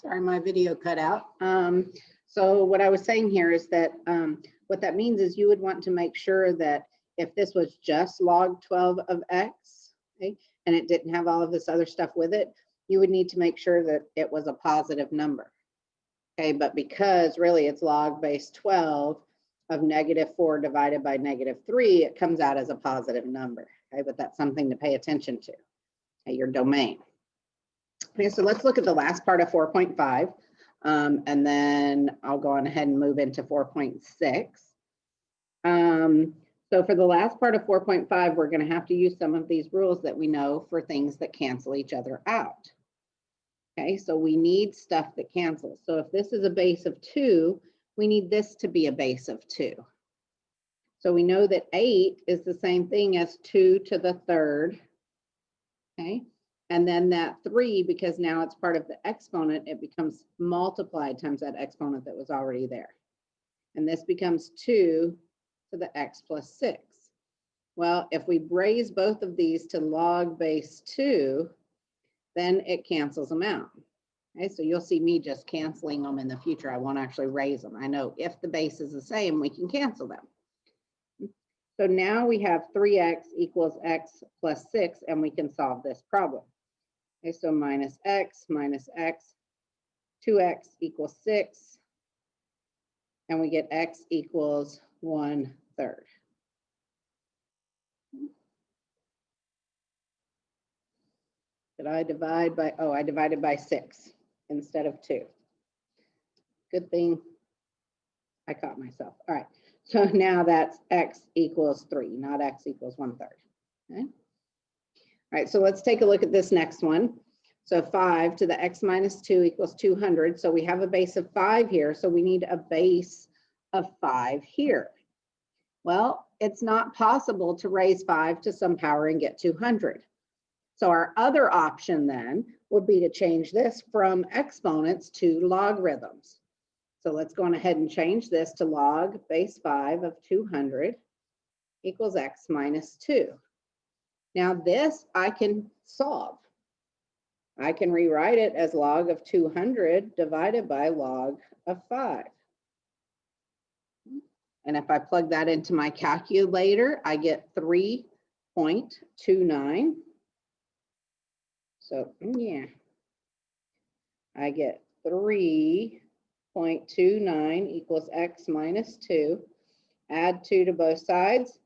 Sorry, my video cut out. So what I was saying here is that what that means is you would want to make sure that if this was just log 12 of x, okay, and it didn't have all of this other stuff with it, you would need to make sure that it was a positive number. Okay, but because really it's log base 12 of -4 divided by -3, it comes out as a positive number. Okay, but that's something to pay attention to. Okay, your domain. Okay, so let's look at the last part of 4.5, and then I'll go on ahead and move into 4.6. So for the last part of 4.5, we're going to have to use some of these rules that we know for things that cancel each other out. Okay, so we need stuff that cancels. So if this is a base of 2, we need this to be a base of 2. So we know that 8 is the same thing as 2 to the third. Okay, and then that 3, because now it's part of the exponent, it becomes multiplied times that exponent that was already there. And this becomes 2 to the x plus 6. Well, if we raise both of these to log base 2, then it cancels them out. Okay, so you'll see me just canceling them in the future. I won't actually raise them. I know if the base is the same, we can cancel them. So now we have 3x equals x plus 6, and we can solve this problem. Okay, so minus x, 2x equals 6, and we get x equals 1/3. Did I divide by, oh, I divided by 6 instead of 2. Good thing I caught myself. All right, so now that's x equals 3, not x equals 1/3. Okay. All right, so let's take a look at this next one. So 5 to the x minus 2 equals 200. So we have a base of 5 here, so we need a base of 5 here. Well, it's not possible to raise 5 to some power and get 200. So our other option then would be to change this from exponents to logarithms. So let's go on ahead and change this to log base 5 of 200 equals x minus 2. Now this I can solve. I can rewrite it as log of 200 divided by log of 5. And if I plug that into my calculator, I get 3.29. So yeah, I get 3.29 equals x minus 2. Add 2 to both sides,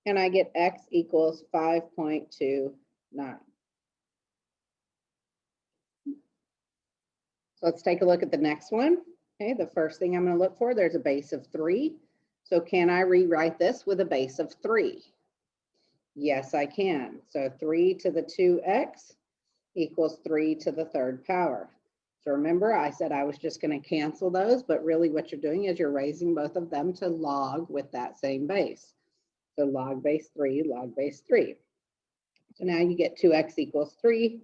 and I get x equals 5.29. So let's take a look at the next one. Okay, the first thing I'm going to look for, there's a base of 3. So can I rewrite this with a base of 3? Yes, I can. So 3 to the 2x equals 3 to the third power. So remember, I said I was just going to cancel those, but really what you're doing is you're raising both of them to log with that same base. So log base 3, log base 3. So now you get 2x equals 3,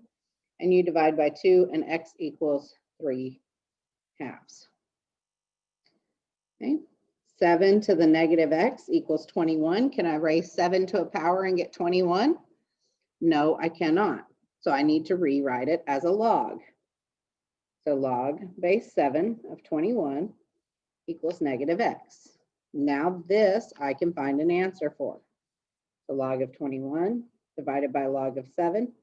and you divide by 2, and x equals 3/2. Okay. 7 to the negative x equals 21. Can I raise 7 to a power and get 21? No, I cannot. So I need to rewrite it as a log. So log base 7 of 21 equals negative x. Now this I can find an answer for. So log of 21 divided by log of 7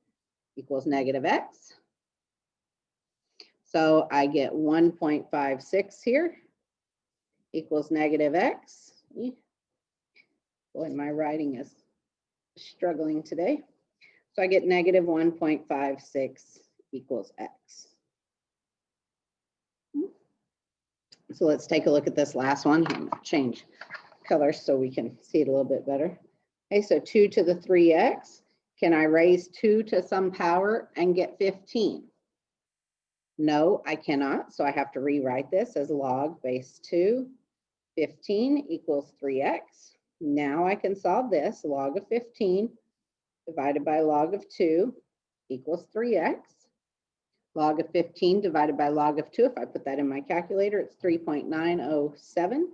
equals negative x. So I get 1.56 here equals negative x. Boy, my writing is struggling today. So I get negative 1.56 equals x. So let's take a look at this last one. I'm going to change colors so we can see it a little bit better. Okay, so 2 to the 3x. Can I raise 2 to some power and get 15? No, I cannot. So I have to rewrite this as log base 2. 15 equals 3x. Now I can solve this. Log of 15 divided by log of 2 equals 3x. Log of 15 divided by log of 2, if I put that in my calculator, it's 3.907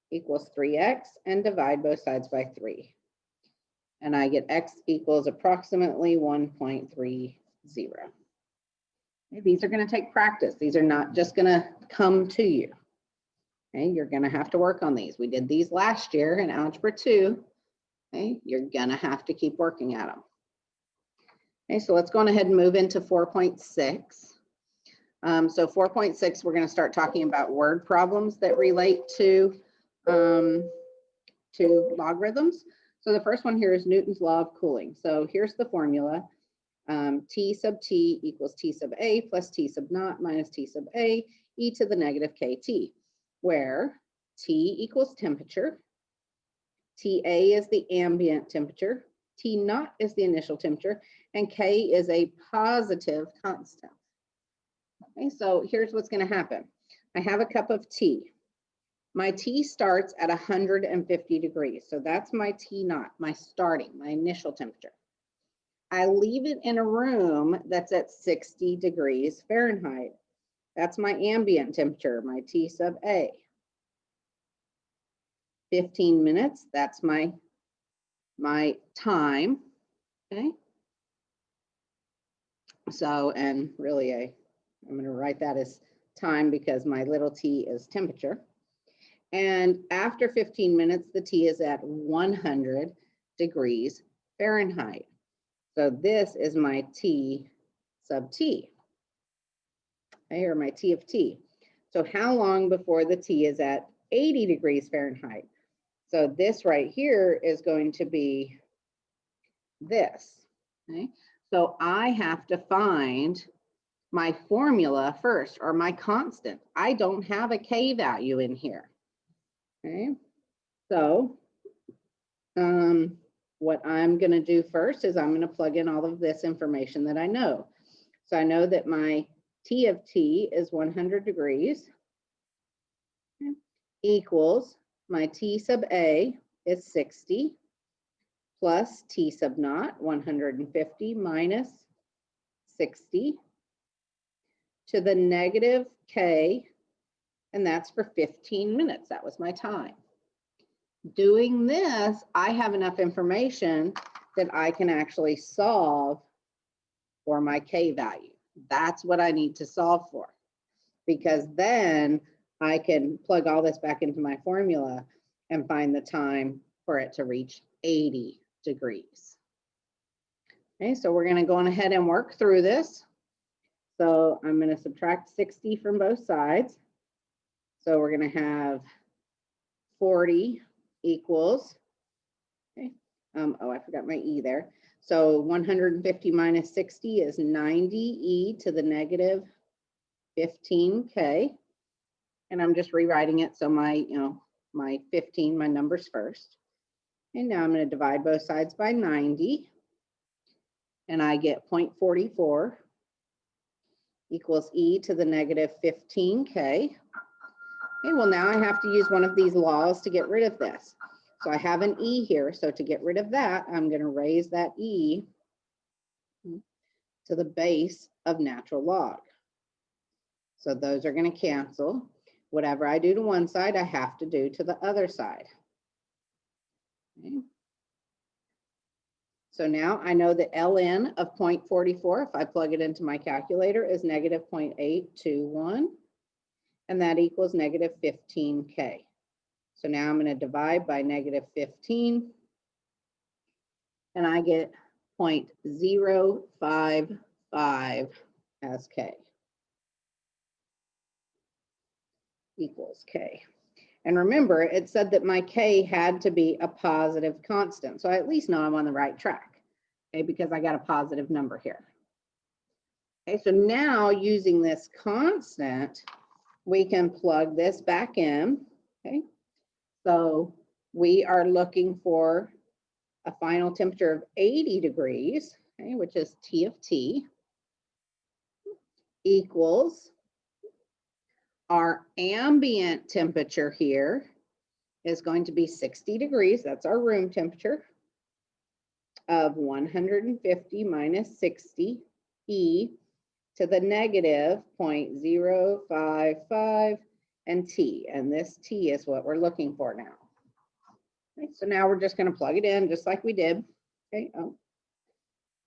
equals 3x, and divide both sides by 3. And I get x equals approximately 1.30. Okay, these are going to take practice. These are not just going to come to you. Okay, you're going to have to work on these. We did these last year in Algebra 2. Okay, you're going to have to keep working at them. Okay, so let's go on ahead and move into 4.6. So 4.6, we're going to start talking about word problems that relate to logarithms. So the first one here is Newton's law of cooling. So here's the formula. T sub t equals T sub a plus T sub naught minus T sub a e to the negative kt, where T equals temperature, TA is the ambient temperature, T naught is the initial temperature, and K is a positive constant. Okay, so here's what's going to happen. I have a cup of tea. My T starts at 150 degrees. So that's my T naught, my starting, my initial temperature. I leave it in a room that's at 60 degrees Fahrenheit. That's my ambient temperature, my T sub A. 15 minutes, that's my time, okay? So, and really I'm gonna write that as time because my little t is temperature. And after 15 minutes, the T is at 100 degrees Fahrenheit. So this is my T sub T, okay, or my T of T. So how long before the T is at 80 degrees Fahrenheit? So this right here is going to be this, okay? So I have to find my formula first, or my constant. I don't have a K value in here, okay? So what I'm going to do first is I'm going to plug in all of this information that I know. So I know that my T of T is 100 degrees, okay, equals my T sub A is 60 plus T sub naught, 150 minus 60 to the negative K, and that's for 15 minutes. That was my time. Doing this, I have enough information that I can actually solve for my K value. That's what I need to solve for, because then I can plug all this back into my formula and find the time for it to reach 80 degrees. Okay, so we're going to go on ahead and work through this. So I'm going to subtract 60 from both sides. So we're going to have 40 equals, okay. Oh, I forgot my E there. So 150 minus 60 is 90 E to the negative 15K. And I'm just rewriting it. So my, my 15, my numbers first. And now I'm going to divide both sides by 90. And I get 0.44 equals E to the negative 15K. Okay, well, now I have to use one of these laws to get rid of this. So I have an E here. So to get rid of that, I'm going to raise that E to the base of natural log. So those are going to cancel. Whatever I do to one side, I have to do to the other side. Okay. So now I know that ln of 0.44, if I plug it into my calculator, is negative 0.821. And that equals negative 15K. So now I'm going to divide by negative 15. And I get 0.055 as K equals K. And remember, it said that my K had to be a positive constant. So I at least know I'm on the right track, okay, because I got a positive number here. Okay, so now using this constant, we can plug this back in, okay? So we are looking for a final temperature of 80 degrees, okay, which is T of T, equals our ambient temperature here is going to be 60 degrees. That's our room temperature of 150 minus 60 E to the negative 0.055 and T. And this T is what we're looking for now. Okay, so now we're just going to plug it in just like we did. Okay. Oh,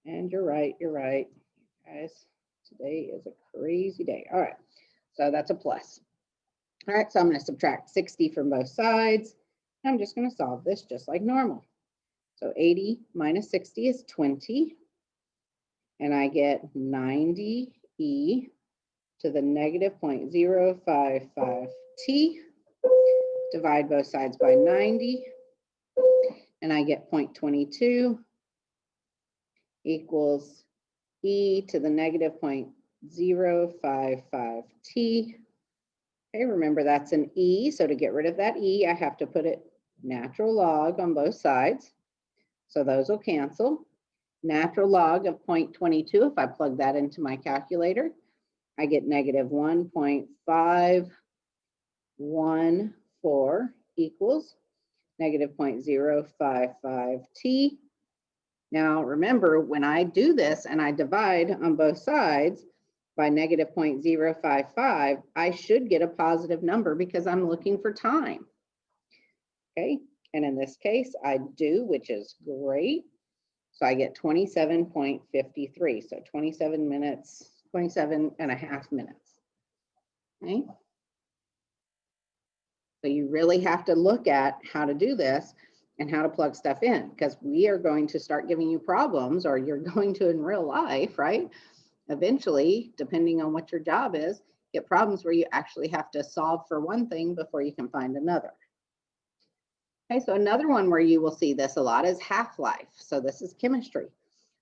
and you're right, guys. Today is a crazy day. All right, so that's a plus. All right, so I'm going to subtract 60 from both sides. I'm just going to solve this just like normal. So 80 minus 60 is 20. And I get 90e to the negative 0.055t. Divide both sides by 90. And I get 0.22 equals e to the negative 0.055t. Okay, remember that's an e, so to get rid of that e, I have to put it natural log on both sides. So those will cancel. Natural log of 0.22, if I plug that into my calculator, I get negative 1.514 equals negative 0.055t. Now remember, when I do this and I divide on both sides by negative 0.055, I should get a positive number because I'm looking for time. Okay, and in this case, I do, which is great. So I get 27.53, so 27 minutes, 27 and a half minutes. Okay. So you really have to look at how to do this and how to plug stuff in, because we are going to start giving you problems, or you're going to in real life, right? Eventually, depending on what your job is, get problems where you actually have to solve for one thing before you can find another. Okay, so another one where you will see this a lot is half-life. So this is chemistry.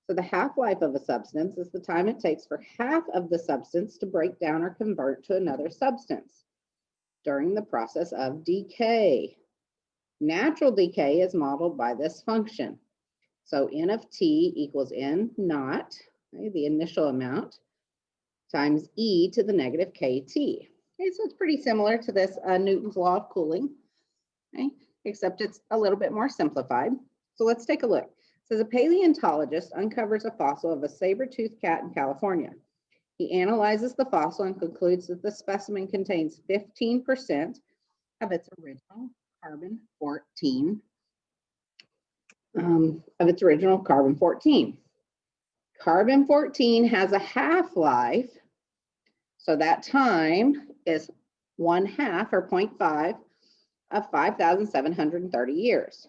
So the half-life of a substance is the time it takes for half of the substance to break down or convert to another substance during the process of decay. Natural decay is modeled by this function. So N of T equals N naught, okay, the initial amount, times E to the negative KT. Okay, so it's pretty similar to this Newton's law of cooling, okay, except it's a little bit more simplified. So let's take a look. It says a paleontologist uncovers a fossil of a saber-toothed cat in California. He analyzes the fossil and concludes that the specimen contains 15% of its original carbon-14. Carbon-14 has a half-life, so that time is 1/2 or 0.5 of 5,730 years.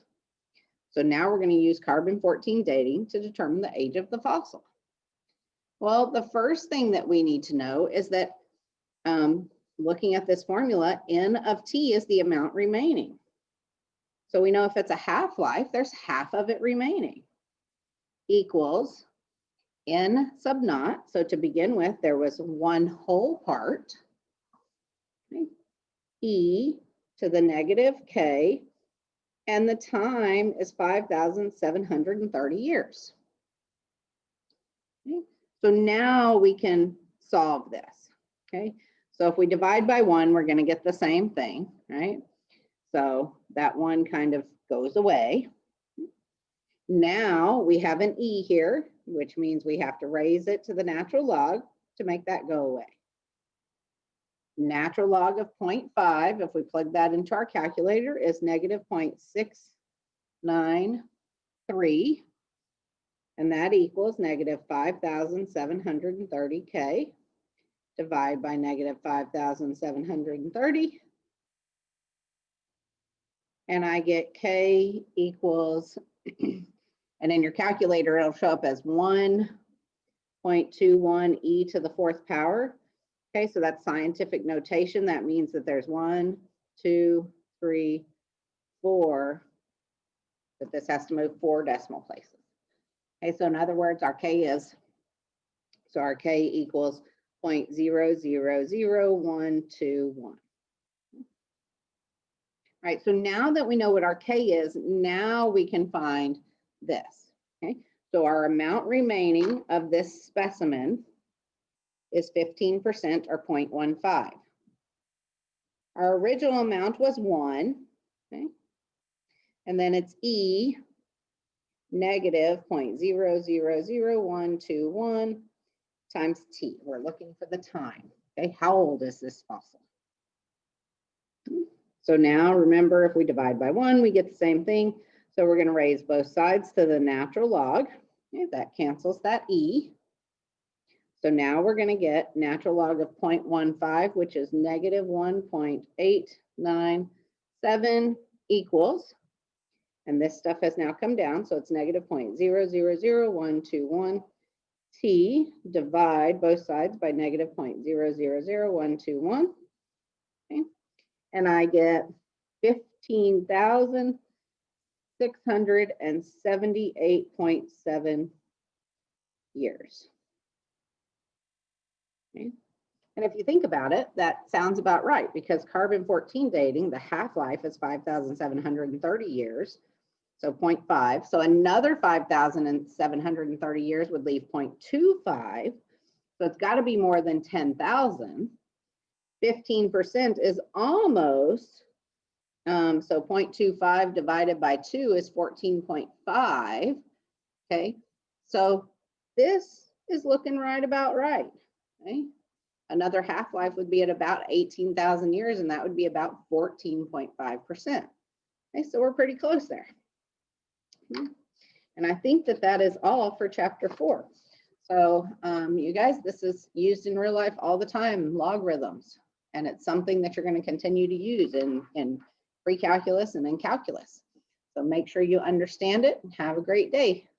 So now we're going to use carbon-14 dating to determine the age of the fossil. Well, the first thing that we need to know is that looking at this formula, N of T is the amount remaining. So we know if it's a half-life, there's half of it remaining, equals N sub naught. So to begin with, there was one whole part, okay, E to the negative K, and the time is 5,730 years. Okay. So now we can solve this, okay? So if we divide by 1, we're going to get the same thing, right? So that 1 kind of goes away. Now we have an E here, which means we have to raise it to the natural log to make that go away. Natural log of 0.5, if we plug that into our calculator, is negative 0.693. And that equals negative 5,730K. Divide by negative 5,730. And I get K equals, and in your calculator, it'll show up as 1.21 e to the 4th power. Okay, so that's scientific notation. That means that there's 1, 2, 3, 4, that this has to move 4 decimal places. Okay, so in other words, our K is, so our K equals 0.000121. All right, so now that we know what our K is, now we can find this. Okay, so our amount remaining of this specimen is 15% or 0.15. Our original amount was 1, okay, and then it's E negative 0.000121 times T. We're looking for the time. Okay, how old is this fossil? So now remember, if we divide by 1, we get the same thing. So we're going to raise both sides to the natural log. Okay, that cancels that E. So now we're going to get natural log of 0.15, which is negative 1.897 equals, and this stuff has now come down, so it's negative 0.000121 t, divide both sides by negative 0.000121, okay? And I get 15,678.7 years. Okay. And if you think about it, that sounds about right, because carbon-14 dating, the half-life is 5,730 years, so 0.5. So another 5,730 years would leave 0.25. So it's got to be more than 10,000. 15% is almost, so 0.25 divided by 2 is 14.5. Okay, so this is looking right about right. Okay, another half-life would be at about 18,000 years, and that would be about 14.5%. Okay, so we're pretty close there. And I think that that is all for chapter 4. So you guys, this is used in real life all the time, logarithms, and it's something that you're going to continue to use in pre-calculus and in calculus. So make sure you understand it and have a great day.